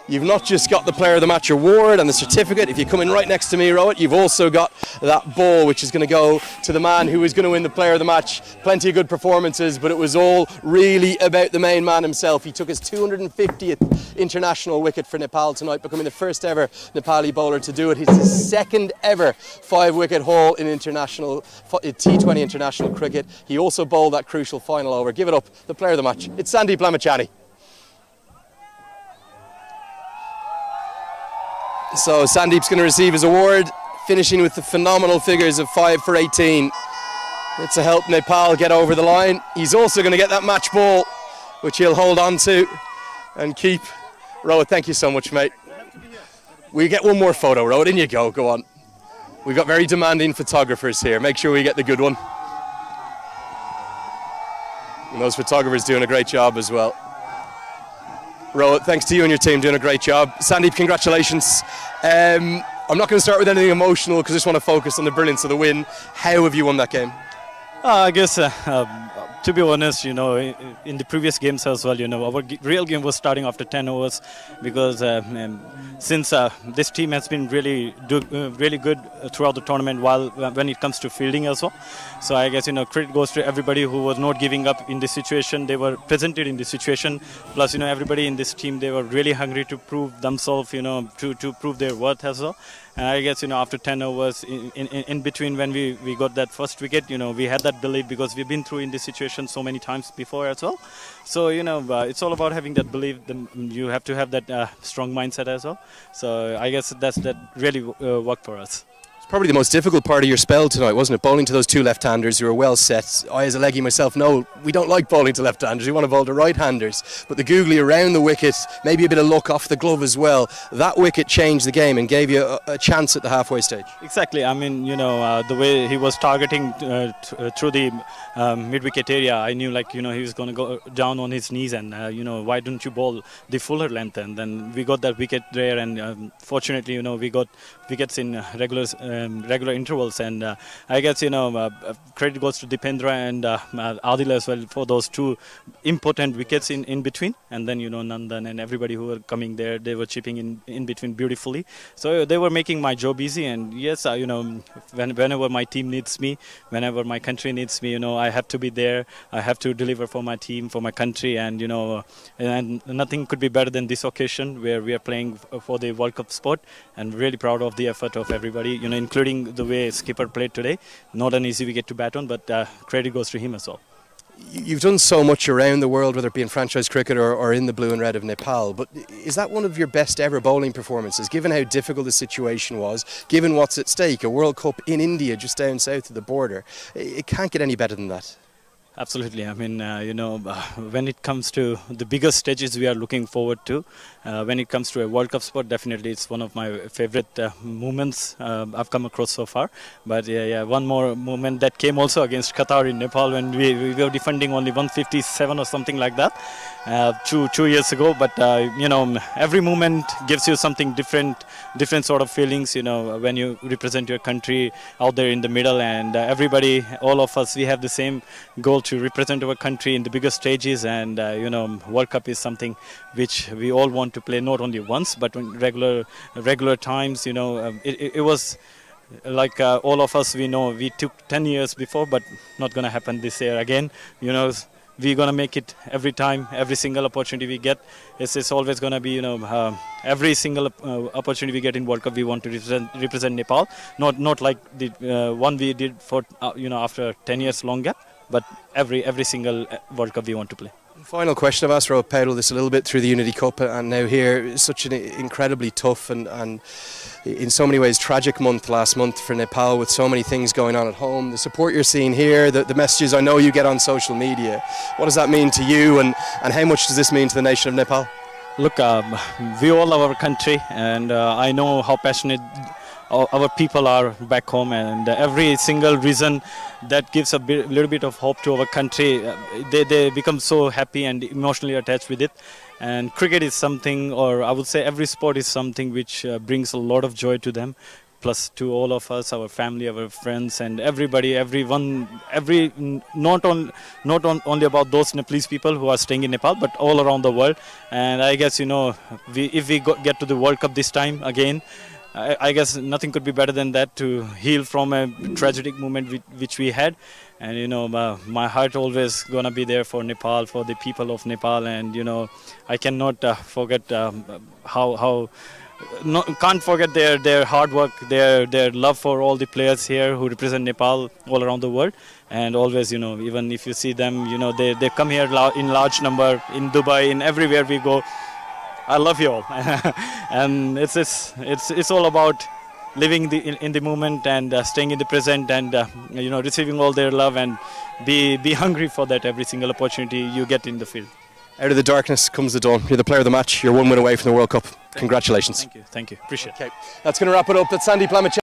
you've not just got the Player of the Match award and the certificate. If you come in right next to me, Rohit, you've also got that ball, which is going to go to the man who is going to win the Player of the Match. Plenty of good performances, but it was all really about the main man himself. He took his 250th international wicket for Nepal tonight, becoming the first ever Nepali bowler to do it. He's his second ever 5-wicket haul in international T20 international cricket. He also bowled that crucial final over. Give it up, the Player of the Match. It's Sundip lamichane. So Sundip's going to receive his award, finishing with the phenomenal figures of 5 for 18. It's to help Nepal get over the line. He's also going to get that match ball, which he'll hold on to and keep. Rohit, thank you so much, mate. We get one more photo, Rohit. In you go on. We've got very demanding photographers here. Make sure we get the good one. And those photographers doing a great job as well. Rohit, thanks to you and your team, doing a great job. Sundip, congratulations. I'm not going to start with anything emotional because I just want to focus on the brilliance of the win. How have you won that game? I guess, to be honest, in the previous games as well, our real game was starting after 10 overs because since this team has been really good throughout the tournament when it comes to fielding as well. So I guess, credit goes to everybody who was not giving up in this situation. They were presented in this situation. Plus, everybody in this team, they were really hungry to prove themselves, to prove their worth as well. And I guess, after 10 overs, in between when we got that first wicket, we had that belief because we've been through in this situation so many times before as well. So, it's all about having that belief. You have to have that strong mindset as well. So I guess that really worked for us. It's probably the most difficult part of your spell tonight, wasn't it? Bowling to those two left-handers who were well set. I, as a leggy myself, know we don't like bowling to left-handers. We want to bowl to right-handers. But the googly around the wicket, maybe a bit of luck off the glove as well. That wicket changed the game and gave you a chance at the halfway stage. Exactly. I mean, the way he was targeting through the mid-wicket area, I knew, he was going to go down on his knees and, why don't you bowl the fuller length? And then we got that wicket there, and fortunately, we got wickets in regular intervals, and I guess credit goes to Dipendra and Adil as well for those two important wickets in between, and then Nandan and everybody who were coming there, they were chipping in between beautifully, so they were making my job easy. And yes, whenever my team needs me, whenever my country needs me, I have to be there. I have to deliver for my team, for my country, and and nothing could be better than this occasion where we are playing for the World Cup spot, and really proud of the effort of everybody, including the way skipper played today. Not an easy wicket to bat on, but credit goes to him as well. You've done so much around the world, whether it be in franchise cricket or in the blue and red of Nepal, but is that one of your best ever bowling performances, given how difficult the situation was, given what's at stake, a World Cup in India just down south of the border? It can't get any better than that. Absolutely. I mean, when it comes to the biggest stages we are looking forward to, when it comes to a World Cup spot, definitely it's one of my favorite moments I've come across so far. But one more moment that came also against Qatar in Nepal when we were defending only 157 or something like that 2 years ago. But, every moment gives you something different sort of feelings, when you represent your country out there in the middle, and everybody, all of us, we have the same goal to represent our country in the biggest stages, and World Cup is something which we all want to play not only once but in regular times. It was like all of us, we took 10 years before, but not going to happen this year again. We're going to make it every time, every single opportunity we get. It's always going to be, every single opportunity we get in World Cup, we want to represent Nepal. Not like the one we did for, after 10 years long gap, but every single World Cup we want to play. Final question. I've asked Rohit Paudel this a little bit through the Unity Cup, and now here, such an incredibly tough and in so many ways tragic month last month for Nepal, with so many things going on at home. The support you're seeing here, the messages I know you get on social media, what does that mean to you, and how much does this mean to the nation of Nepal? Look, we all love our country, and I know how passionate our people are back home, and every single reason that gives a little bit of hope to our country, they become so happy and emotionally attached with it. And cricket is something, or I would say every sport is something which brings a lot of joy to them. plus to all of us, our family, our friends, and everybody, everyone, not only about those Nepalese people who are staying in Nepal, but all around the world. And I guess, if we get to the World Cup this time again, I guess nothing could be better than that, to heal from a tragic moment which we had. And my heart always gonna be there for Nepal, for the people of Nepal. And I cannot forget can't forget their hard work, their love for all the players here who represent Nepal all around the world. And always, even if you see them, they come here in large number, in Dubai, in everywhere we go. I love you all. And it's all about living in the moment, and staying in the present, and receiving all their love, and be hungry for that every single opportunity you get in the field. Out of the darkness comes the dawn. You're the player of the match. You're one win away from the World Cup. Congratulations. Thank you. Appreciate it. Okay, that's going to wrap it up. That's Sundip.